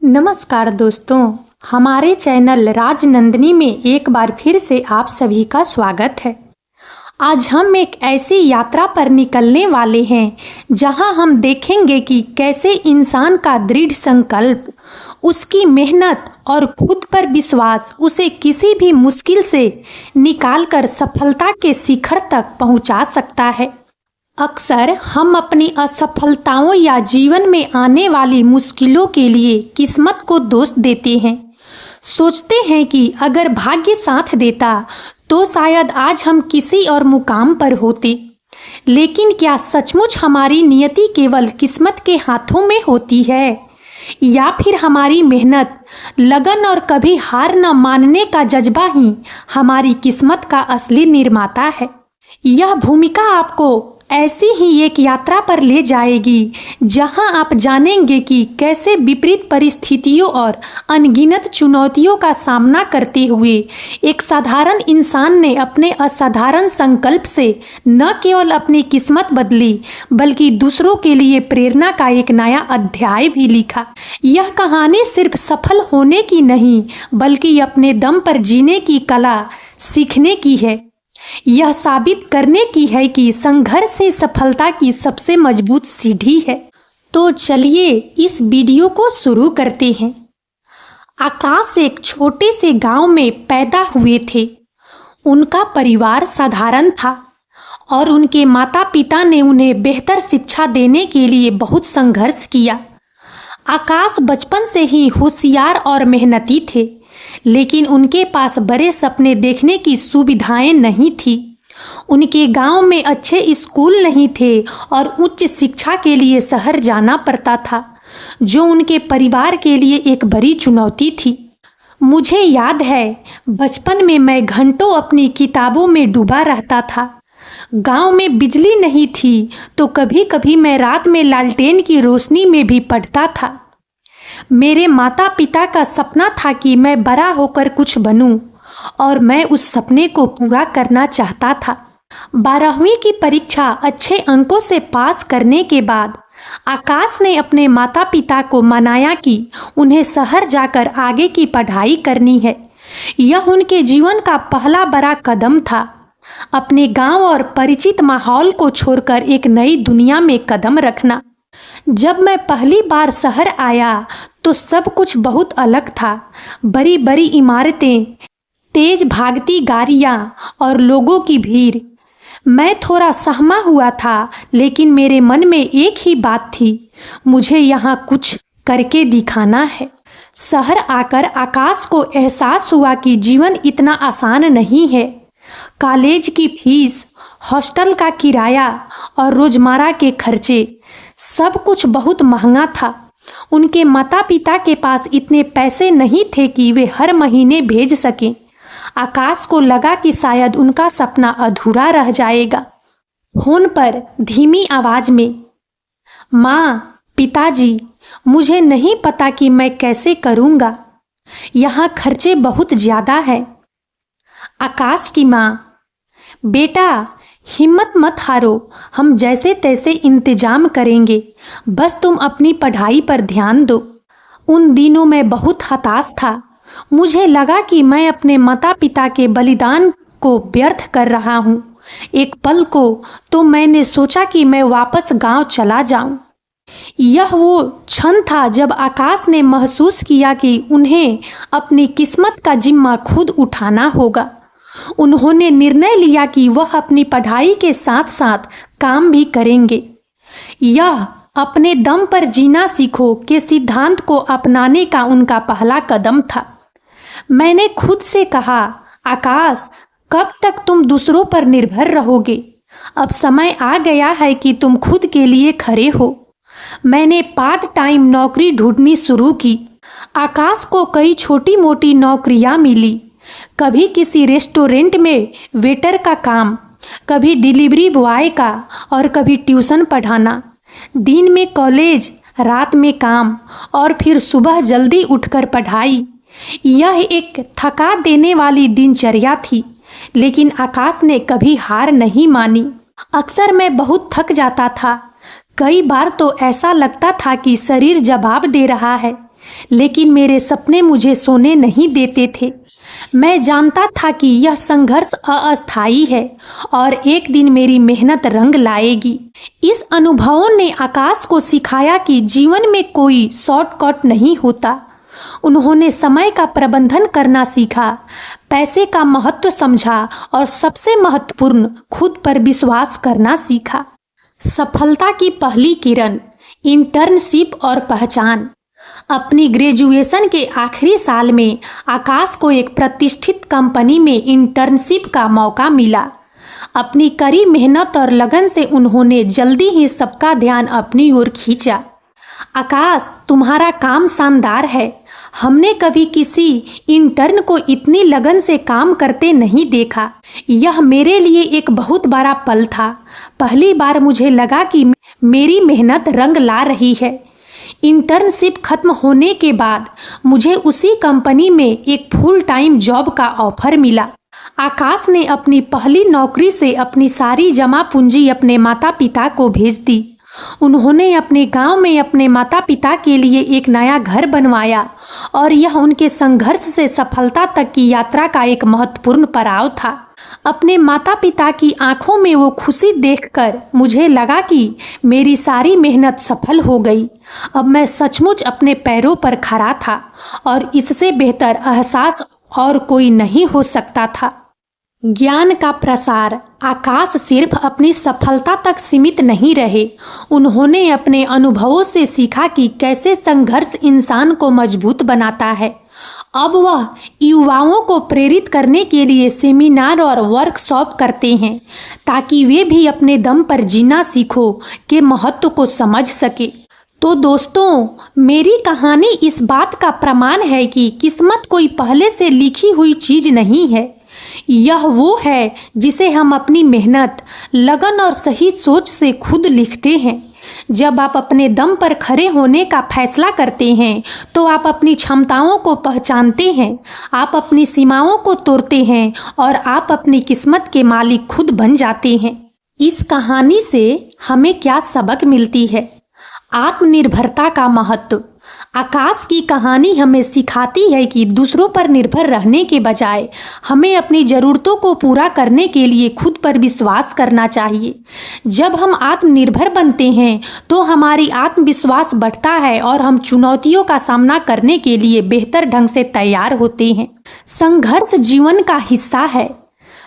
नमस्कार दोस्तों, हमारे चैनल राजनंदिनी में एक बार फिर से आप सभी का स्वागत है। आज हम एक ऐसी यात्रा पर निकलने वाले हैं जहां हम देखेंगे कि कैसे इंसान का दृढ़ संकल्प, उसकी मेहनत और खुद पर विश्वास उसे किसी भी मुश्किल से निकालकर सफलता के शिखर तक पहुंचा सकता है। अक्सर हम अपनी असफलताओं या जीवन में आने वाली मुश्किलों के लिए किस्मत को दोष देते हैं। सोचते हैं कि अगर भाग्य साथ देता तो शायद आज हम किसी और मुकाम पर होते। लेकिन क्या सचमुच हमारी नियति केवल किस्मत के हाथों में होती है, या फिर हमारी मेहनत, लगन और कभी हार न मानने का जज्बा ही हमारी किस्मत का असली निर्माता है? यह भूमिका आपको ऐसी ही एक यात्रा पर ले जाएगी जहां आप जानेंगे कि कैसे विपरीत परिस्थितियों और अनगिनत चुनौतियों का सामना करते हुए एक साधारण इंसान ने अपने असाधारण संकल्प से न केवल अपनी किस्मत बदली बल्कि दूसरों के लिए प्रेरणा का एक नया अध्याय भी लिखा। यह कहानी सिर्फ सफल होने की नहीं बल्कि अपने दम पर जीने की कला सीखने की है। यह साबित करने की है कि संघर्ष ही सफलता की सबसे मजबूत सीढ़ी है। तो चलिए इस वीडियो को शुरू करते हैं। आकाश एक छोटे से गांव में पैदा हुए थे। उनका परिवार साधारण था और उनके माता पिता ने उन्हें बेहतर शिक्षा देने के लिए बहुत संघर्ष किया। आकाश बचपन से ही होशियार और मेहनती थे, लेकिन उनके पास बड़े सपने देखने की सुविधाएं नहीं थी। उनके गांव में अच्छे स्कूल नहीं थे और उच्च शिक्षा के लिए शहर जाना पड़ता था, जो उनके परिवार के लिए एक बड़ी चुनौती थी। मुझे याद है बचपन में मैं घंटों अपनी किताबों में डूबा रहता था। गांव में बिजली नहीं थी तो कभी कभी मैं रात में लालटेन की रोशनी में भी पढ़ता था। मेरे माता पिता का सपना था कि मैं बड़ा होकर कुछ बनूं और मैं उस सपने को पूरा करना चाहता था। 12वीं की परीक्षा अच्छे अंकों से पास करने के बाद आकाश ने अपने माता पिता को मनाया कि उन्हें शहर जाकर आगे की पढ़ाई करनी है। यह उनके जीवन का पहला बड़ा कदम था, अपने गांव और परिचित माहौल को छोड़कर एक नई दुनिया में कदम रखना। जब मैं पहली बार शहर आया तो सब कुछ बहुत अलग था। बड़ी बड़ी इमारतें, तेज भागती गाड़ियां और लोगों की भीड़। मैं थोड़ा सहमा हुआ था, लेकिन मेरे मन में एक ही बात थी, मुझे यहाँ कुछ करके दिखाना है। शहर आकर आकाश को एहसास हुआ कि जीवन इतना आसान नहीं है। कॉलेज की फीस, हॉस्टल का किराया और रोजमर्रा के खर्चे, सब कुछ बहुत महंगा था। उनके माता पिता के पास इतने पैसे नहीं थे कि वे हर महीने भेज सकें। आकाश को लगा कि शायद उनका सपना अधूरा रह जाएगा। फोन पर धीमी आवाज में, माँ, पिताजी, मुझे नहीं पता कि मैं कैसे करूँगा, यहाँ खर्चे बहुत ज़्यादा है। आकाश की माँ, बेटा हिम्मत मत हारो, हम जैसे तैसे इंतजाम करेंगे, बस तुम अपनी पढ़ाई पर ध्यान दो। उन दिनों मैं बहुत हताश था। मुझे लगा कि मैं अपने माता पिता के बलिदान को व्यर्थ कर रहा हूँ। एक पल को तो मैंने सोचा कि मैं वापस गांव चला जाऊं। यह वो क्षण था जब आकाश ने महसूस किया कि उन्हें अपनी किस्मत का जिम्मा खुद उठाना होगा। उन्होंने निर्णय लिया कि वह अपनी पढ़ाई के साथ साथ काम भी करेंगे। यह अपने दम पर जीना सीखो के सिद्धांत को अपनाने का उनका पहला कदम था। मैंने खुद से कहा, आकाश, कब तक तुम दूसरों पर निर्भर रहोगे? अब समय आ गया है कि तुम खुद के लिए खड़े हो। मैंने पार्ट टाइम नौकरी ढूंढनी शुरू की। आकाश को कई छोटी मोटी नौकरियां मिली। कभी किसी रेस्टोरेंट में वेटर का काम, कभी डिलीवरी बॉय का और कभी ट्यूशन पढ़ाना। दिन में कॉलेज, रात में काम और फिर सुबह जल्दी उठकर पढ़ाई। यह एक थका देने वाली दिनचर्या थी, लेकिन आकाश ने कभी हार नहीं मानी। अक्सर मैं बहुत थक जाता था। कई बार तो ऐसा लगता था कि शरीर जवाब दे रहा है, लेकिन मेरे सपने मुझे सोने नहीं देते थे। मैं जानता था कि यह संघर्ष अस्थायी है और एक दिन मेरी मेहनत रंग लाएगी। इस अनुभवों ने आकाश को सिखाया कि जीवन में कोई शॉर्टकट नहीं होता। उन्होंने समय का प्रबंधन करना सीखा, पैसे का महत्व समझा और सबसे महत्वपूर्ण खुद पर विश्वास करना सीखा। सफलता की पहली किरण, इंटर्नशिप और पहचान। अपनी ग्रेजुएशन के आखिरी साल में आकाश को एक प्रतिष्ठित कंपनी में इंटर्नशिप का मौका मिला। अपनी कड़ी मेहनत और लगन से उन्होंने जल्दी ही सबका ध्यान अपनी ओर खींचा। आकाश, तुम्हारा काम शानदार है। हमने कभी किसी इंटर्न को इतनी लगन से काम करते नहीं देखा। यह मेरे लिए एक बहुत बड़ा पल था। पहली बार मुझे लगा कि मेरी मेहनत रंग ला रही है। इंटर्नशिप खत्म होने के बाद मुझे उसी कंपनी में एक फुल टाइम जॉब का ऑफर मिला। आकाश ने अपनी पहली नौकरी से अपनी सारी जमा पूंजी अपने माता पिता को भेज दी। उन्होंने अपने गांव में अपने माता पिता के लिए एक नया घर बनवाया और यह उनके संघर्ष से सफलता तक की यात्रा का एक महत्वपूर्ण पड़ाव था। अपने माता पिता की आंखों में वो खुशी देखकर मुझे लगा कि मेरी सारी मेहनत सफल हो गई। अब मैं सचमुच अपने पैरों पर खड़ा था और इससे बेहतर एहसास और कोई नहीं हो सकता था। ज्ञान का प्रसार। आकाश सिर्फ अपनी सफलता तक सीमित नहीं रहे। उन्होंने अपने अनुभवों से सीखा कि कैसे संघर्ष इंसान को मजबूत बनाता है। अब वह युवाओं को प्रेरित करने के लिए सेमिनार और वर्कशॉप करते हैं ताकि वे भी अपने दम पर जीना सीखो के महत्व को समझ सके। तो दोस्तों, मेरी कहानी इस बात का प्रमाण है कि किस्मत कोई पहले से लिखी हुई चीज नहीं है। यह वो है जिसे हम अपनी मेहनत, लगन और सही सोच से खुद लिखते हैं। जब आप अपने दम पर खड़े होने का फैसला करते हैं तो आप अपनी क्षमताओं को पहचानते हैं, आप अपनी सीमाओं को तोड़ते हैं और आप अपनी किस्मत के मालिक खुद बन जाते हैं। इस कहानी से हमें क्या सबक मिलती है? आत्मनिर्भरता का महत्व। आकाश की कहानी हमें सिखाती है कि दूसरों पर निर्भर रहने के बजाय हमें अपनी ज़रूरतों को पूरा करने के लिए खुद पर विश्वास करना चाहिए। जब हम आत्मनिर्भर बनते हैं तो हमारी आत्मविश्वास बढ़ता है और हम चुनौतियों का सामना करने के लिए बेहतर ढंग से तैयार होते हैं। संघर्ष जीवन का हिस्सा है।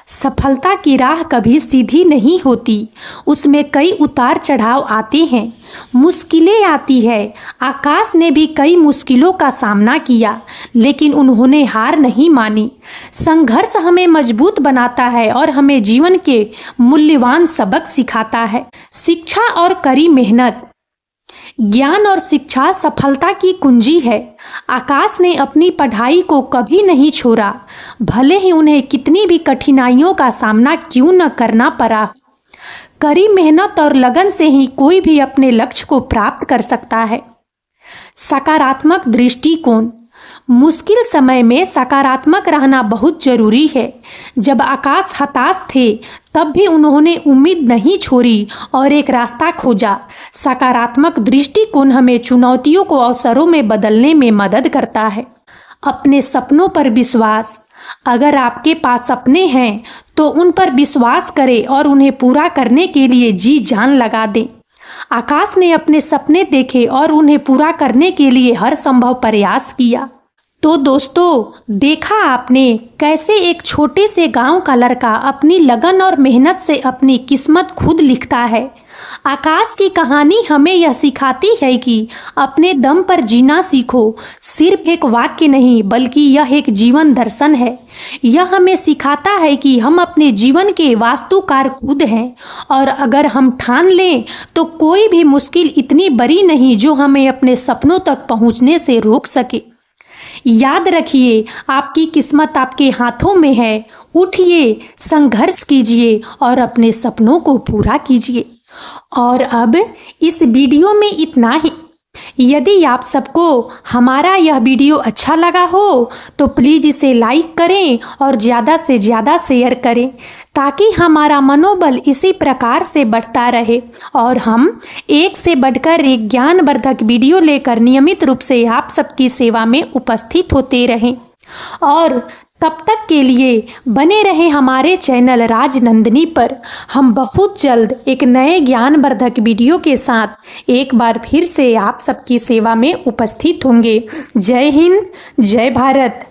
सफलता की राह कभी सीधी नहीं होती, उसमें कई उतार चढ़ाव आते हैं, मुश्किलें आती है। आकाश ने भी कई मुश्किलों का सामना किया लेकिन उन्होंने हार नहीं मानी। संघर्ष हमें मजबूत बनाता है और हमें जीवन के मूल्यवान सबक सिखाता है। शिक्षा और कड़ी मेहनत। ज्ञान और शिक्षा सफलता की कुंजी है। आकाश ने अपनी पढ़ाई को कभी नहीं छोड़ा, भले ही उन्हें कितनी भी कठिनाइयों का सामना क्यों न करना पड़ा। कड़ी मेहनत और लगन से ही कोई भी अपने लक्ष्य को प्राप्त कर सकता है। सकारात्मक दृष्टिकोण। मुश्किल समय में सकारात्मक रहना बहुत जरूरी है। जब आकाश हताश थे तब भी उन्होंने उम्मीद नहीं छोड़ी और एक रास्ता खोजा। सकारात्मक दृष्टिकोण हमें चुनौतियों को अवसरों में बदलने में मदद करता है। अपने सपनों पर विश्वास। अगर आपके पास सपने हैं तो उन पर विश्वास करें और उन्हें पूरा करने के लिए जी जान लगा दें। आकाश ने अपने सपने देखे और उन्हें पूरा करने के लिए हर संभव प्रयास किया। तो दोस्तों, देखा आपने कैसे एक छोटे से गांव का लड़का अपनी लगन और मेहनत से अपनी किस्मत खुद लिखता है। आकाश की कहानी हमें यह सिखाती है कि अपने दम पर जीना सीखो। सिर्फ एक वाक्य नहीं बल्कि यह एक जीवन दर्शन है। यह हमें सिखाता है कि हम अपने जीवन के वास्तुकार खुद हैं और अगर हम ठान लें तो कोई भी मुश्किल इतनी बड़ी नहीं जो हमें अपने सपनों तक पहुंचने से रोक सके। याद रखिए, आपकी किस्मत आपके हाथों में है। उठिए, संघर्ष कीजिए और अपने सपनों को पूरा कीजिए। और अब इस वीडियो में इतना ही। यदि आप सबको हमारा यह वीडियो अच्छा लगा हो तो प्लीज़ इसे लाइक करें और ज़्यादा से ज़्यादा शेयर करें ताकि हमारा मनोबल इसी प्रकार से बढ़ता रहे और हम एक से बढ़कर एक ज्ञानवर्धक वीडियो लेकर नियमित रूप से आप सबकी सेवा में उपस्थित होते रहें। और तब तक के लिए बने रहें हमारे चैनल राजनंदिनी पर। हम बहुत जल्द एक नए ज्ञानवर्धक वीडियो के साथ एक बार फिर से आप सबकी सेवा में उपस्थित होंगे। जय हिंद, जय भारत।